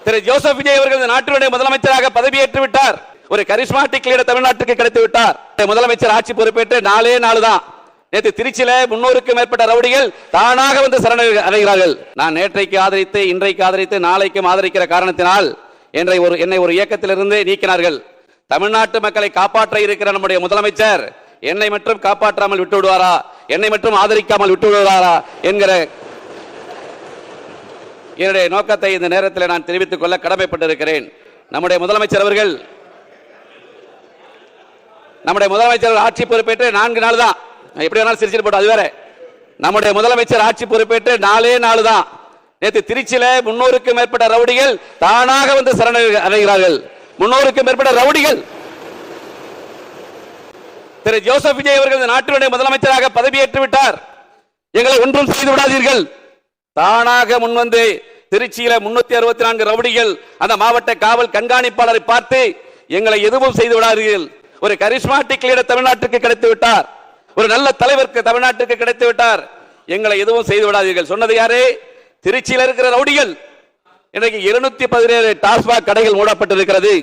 திரு Joseph Vijay அவர்கள் நாட்டினுடைய முதலமைச்சராக பதவியேற்று விட்டார். ஒரு கரிஸ்மாட்டிக் லீடர் தமிழ்நாட்டுக்கு கிடைத்து விட்டார். முதலமைச்சர் ஆட்சி பொறுப்பேற்று 4 நாள் தான். நேற்று திருச்சியில 300க்கும் மேற்பட்ட ரவுடிகள் தானாக வந்து சரணடைகிறார்கள். நான் நேற்றைக்கு ஆதரித்து, இன்றைக்கு ஆதரித்து, நாளைக்கும் ஆதரிக்கிற காரணத்தினால் என்னை ஒரு இயக்கத்திலிருந்து நீக்கினார்கள். தமிழ்நாட்டு மக்களை காப்பாற்ற இருக்கிற நம்முடைய முதலமைச்சர் என்னை மட்டும் காப்பாற்றாமல் விட்டு விடுவாரா, என்னை மட்டும் ஆதரிக்காமல் விட்டு விடுவாரா என்கிற என்னுடைய நோக்கத்தை இந்த நேரத்தில் நான் தெரிவித்துக் கொள்ள கடமைப்பட்டிருக்கிறேன். நம்முடைய முதலமைச்சர் ஆட்சி பொறுப்பேற்று 4 நாள் தான். எப்படி வேணாலும் சிரிச்சிட்டு போட்டோம், அது வேற. நம்முடைய முதலமைச்சர் ஆட்சி பொறுப்பேற்று 4 நாள் தான். நேற்று திருச்சியில 300க்கும் மேற்பட்ட ரவுடிகள் தானாக வந்து சரணடைகிறார்கள். 300க்கும் மேற்பட்ட ரவுடிகள். திரு ஜோசப் விஜய் அவர்கள் நாட்டினுடைய முதலமைச்சராக பதவியேற்று விட்டார். எங்களை ஒன்றும் செய்து விடாதீர்கள். தானாக முன்வந்து திருச்சியில 364 ரவுடிகள் அந்த மாவட்ட காவல் கண்காணிப்பாளரை பார்த்து எங்களை எதுவும் செய்து விடாதீர்கள். ஒரு கரிஸ்மாட்டிக் லீடர் தமிழ்நாட்டுக்கு கிடைத்து விட்டார். ஒரு நல்ல தலைவருக்கு தமிழ்நாட்டுக்கு கிடைத்து விட்டார். எங்களை எதுவும் செய்து விடாதீர்கள் சொன்னது யாரு? திருச்சியில் இருக்கிற ரவுடிகள். இன்றைக்கு 217 டாஸ்மாக் கடைகள் மூடப்பட்டிருக்கிறது.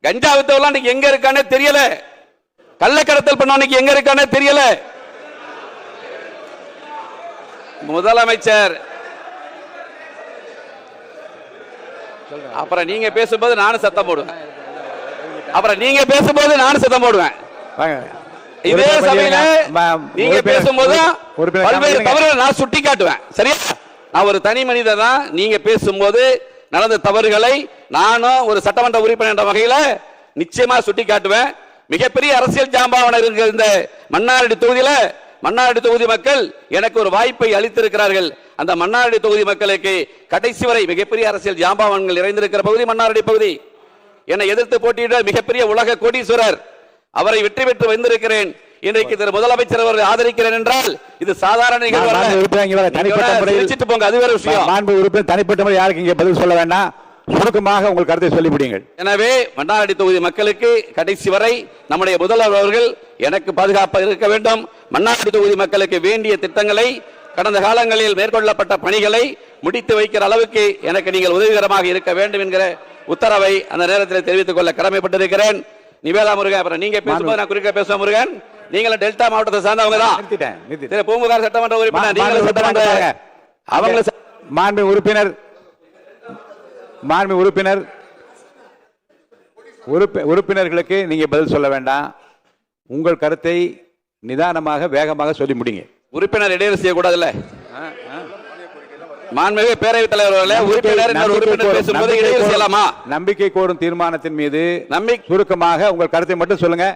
கஞ்சா வித்தவெல்லாம் எங்க இருக்கானே தெரியல. கள்ளக்கடத்தல் பண்ணவனுக்கு எங்க இருக்கானே தெரியல. முதலமைச்சர் அப்புறம் நீங்க பேசும்போது நானும் சத்தம் போடுவேன். இதே சபையில நீங்க பேசும்போது பல்வேறு தவறுகளை நான் சுட்டி காட்டுவேன். சரியா? நான் ஒரு தனி மனிதன் தான். நீங்க பேசும்போது நடந்த தவறுகளை நானும் ஒரு சட்டமன்ற உறுப்பினர் என்ற வகையில நிச்சயமா சுட்டி காட்டுவேன். மிகப்பெரிய அரசியல் ஜாம்பவான் இருக்கிற இந்த மன்னார்குடி தொகுதியில மன்னார்குடி தொகுதி மக்கள் எனக்கு ஒரு வாய்ப்பை அளித்திருக்கிறார்கள். அந்த மன்னார்குடி தொகுதி மக்களுக்கு கடைசி வரை மிகப்பெரிய அரசியல் ஜாம்பவான்கள் நிறைந்திருக்கிற பகுதி மன்னார்குடி பகுதி. என்னை எதிர்த்து போட்டியிட மிகப்பெரிய உலக கோடீஸ்வரர், அவரை வெற்றி பெற்று வந்திருக்கிறேன். இன்றைக்கு திரு முதலமைச்சர் அவர்கள் ஆதரிக்கிறேன் என்றால் இது சாதாரண நிகழ்வு அல்ல. அது வேற விஷயம். தனிப்பட்ட முறை யாருக்கு இங்கே பதில் சொல்ல வேண்டாம். சுருக்கமாக உங்கள் கருத்தை சொல்லிவிடுங்கள். எனவே மன்னார்குடி தொகுதி மக்களுக்கு கடைசி வரை நம்முடைய முதல்வர் அவர்கள் எனக்கு பாதுகாப்பாக இருக்க வேண்டும். மன்னார்குடி தொகுதி மக்களுக்கு வேண்டிய திட்டங்களை, கடந்த காலங்களில் மேற்கொள்ளப்பட்ட பணிகளை முடித்து வைக்கிற அளவுக்கு எனக்கு நீங்கள் உதவிகரமாக இருக்க வேண்டும் என்கிற உத்தரவை அந்த நேரத்தில் தெரிவித்துக் கொள்ள கடமைப்பட்டிருக்கிறேன். நிவேதா முருகன், அப்புறம் நீங்க பேசும்போது நான் குறிக்க பேசுவேன். முருகன், நீங்களும் டெல்டா மாவட்டத்தை சார்ந்தவங்க தான். பூம்புகார் சட்டமன்ற உறுப்பினர், உறுப்பினர்களுக்கு நீங்க பதில் சொல்ல வேண்டாம். உங்கள் கருத்தை நிதானமாக வேகமாக சொல்லி முடிங்க. உறுப்பினர் இடையூறு செய்யக்கூடாதுல்ல. மாண்புமிகு பேரவைத் தலைவர் உறுப்பினர் பேசும்போது இடையூறு செய்யலாமா? நம்பிக்கை கோரும் தீர்மானத்தின் மீது சுருக்கமாக உங்கள் கருத்தை மட்டும் சொல்லுங்க.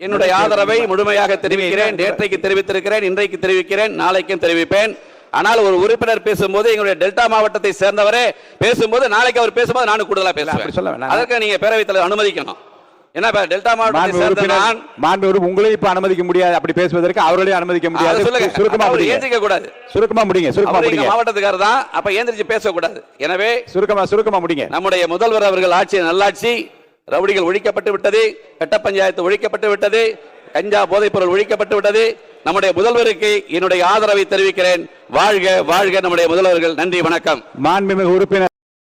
என்னுடைய ஆதரவை முழுமையாக தெரிவிக்கிறேன். நேற்றைக்கு தெரிவித்திருக்கிறேன், இன்றைக்கு தெரிவிக்கிறேன், நாளைக்கும் தெரிவிப்பேன். ஆனால் ஒரு உறுப்பினர் பேசும்போது எங்களுடைய டெல்டா மாவட்டத்தை சேர்ந்தவரே பேசும்போது நாளைக்கு அவர் பேசும்போது நானும் கூடுதலா பேசுவேன். அதற்கு நீங்க பேரவைத் தலைவர் அனுமதிக்கணும். என்ன டெல்டா மாவட்டத்தை உங்களை இப்ப அனுமதிக்க முடியாது, அப்படி பேசுவதற்கு அவர்களே அனுமதிக்க முடியாது. ஏந்திரிக்க கூடாது. சுருக்கமா முடிங்க. மாவட்டத்துக்காரர் தான், அப்ப ஏந்திரிச்சு பேசக்கூடாது. எனவே சுருக்கமா முடிங்க. நம்முடைய முதல்வர் அவர்கள் ஆட்சி நல்லாட்சி. ரவுடிகள் ஒழிக்கப்பட்டு விட்டது, கட்ட பஞ்சாயத்து ஒழிக்கப்பட்டு விட்டது, கஞ்சா போதைப் பொருள் ஒழிக்கப்பட்டு விட்டது. நம்முடைய முதல்வருக்கு என்னுடைய ஆதரவை தெரிவிக்கிறேன். வாழ்க வாழ்க நம்முடைய முதல்வர்கள். நன்றி, வணக்கம். மாண்புமிகு உறுப்பினர்